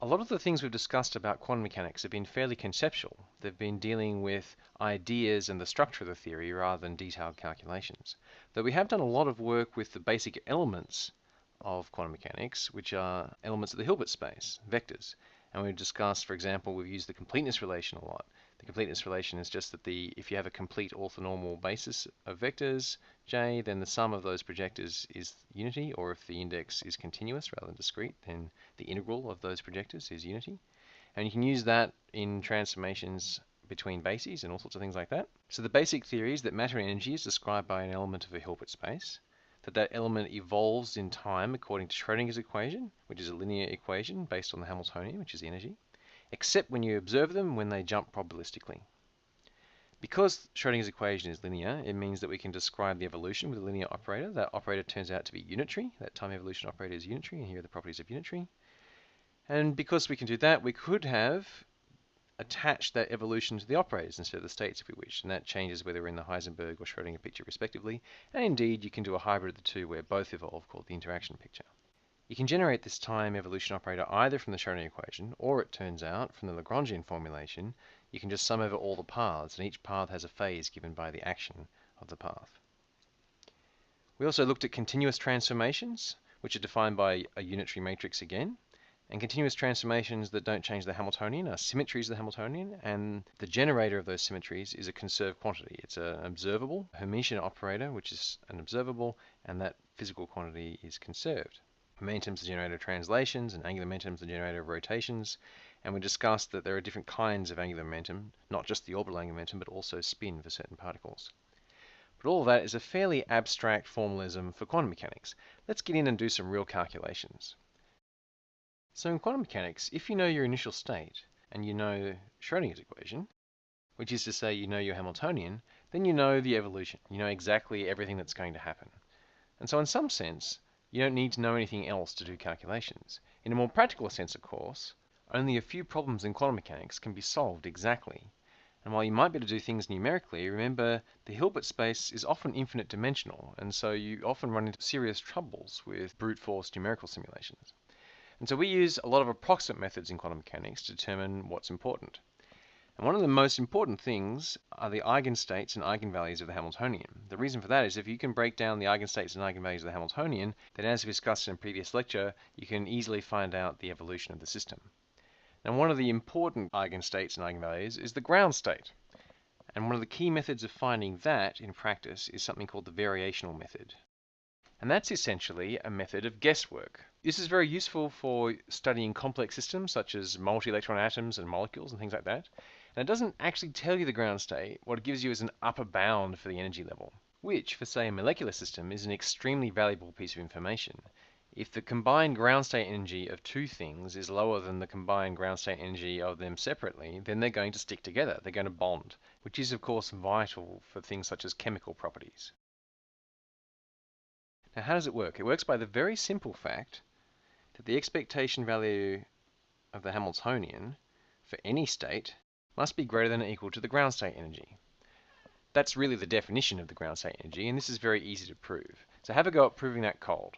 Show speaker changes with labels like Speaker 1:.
Speaker 1: A lot of the things we've discussed about quantum mechanics have been fairly conceptual. They've been dealing with ideas and the structure of the theory rather than detailed calculations. Though we have done a lot of work with the basic elements of quantum mechanics, which are elements of the Hilbert space, vectors. And we've discussed, for example, we've used the completeness relation a lot. The completeness relation is just that if you have a complete orthonormal basis of vectors, J, then the sum of those projectors is unity, or if the index is continuous rather than discrete, then the integral of those projectors is unity. And you can use that in transformations between bases and all sorts of things like that. So the basic theory is that matter and energy is described by an element of a Hilbert space, that element evolves in time according to Schrödinger's equation, which is a linear equation based on the Hamiltonian, which is the energy, except when you observe them when they jump probabilistically. Because Schrödinger's equation is linear, it means that we can describe the evolution with a linear operator. That operator turns out to be unitary. That time evolution operator is unitary, and here are the properties of unitary. And because we can do that, we could have attached that evolution to the operators instead of the states if we wish, and that changes whether we're in the Heisenberg or Schrödinger picture respectively. And indeed, you can do a hybrid of the two where both evolve, called the interaction picture. You can generate this time evolution operator either from the Schrödinger equation, or it turns out from the Lagrangian formulation, you can just sum over all the paths, and each path has a phase given by the action of the path. We also looked at continuous transformations, which are defined by a unitary matrix again. And continuous transformations that don't change the Hamiltonian are symmetries of the Hamiltonian, and the generator of those symmetries is a conserved quantity. It's an observable Hermitian operator, which is an observable, and that physical quantity is conserved. Momentum is the generator of translations, and angular momentum is the generator of rotations. And we discussed that there are different kinds of angular momentum, not just the orbital angular momentum, but also spin for certain particles. But all of that is a fairly abstract formalism for quantum mechanics. Let's get in and do some real calculations. So in quantum mechanics, if you know your initial state, and you know Schrödinger's equation, which is to say you know your Hamiltonian, then you know the evolution. You know exactly everything that's going to happen. And so in some sense, you don't need to know anything else to do calculations. In a more practical sense, of course, only a few problems in quantum mechanics can be solved exactly. And while you might be able to do things numerically, remember the Hilbert space is often infinite dimensional, and so you often run into serious troubles with brute force numerical simulations. And so we use a lot of approximate methods in quantum mechanics to determine what's important. And one of the most important things are the eigenstates and eigenvalues of the Hamiltonian. The reason for that is if you can break down the eigenstates and eigenvalues of the Hamiltonian, then as we discussed in a previous lecture, you can easily find out the evolution of the system. Now one of the important eigenstates and eigenvalues is the ground state. And one of the key methods of finding that in practice is something called the variational method. And that's essentially a method of guesswork. This is very useful for studying complex systems such as multi-electron atoms and molecules and things like that. And it doesn't actually tell you the ground state. What it gives you is an upper bound for the energy level, which for say a molecular system is an extremely valuable piece of information. If the combined ground state energy of two things is lower than the combined ground state energy of them separately, then they're going to stick together. They're going to bond, which is of course vital for things such as chemical properties. Now how does it work? It works by the very simple fact that the expectation value of the Hamiltonian for any state must be greater than or equal to the ground state energy. That's really the definition of the ground state energy, and this is very easy to prove. So have a go at proving that cold.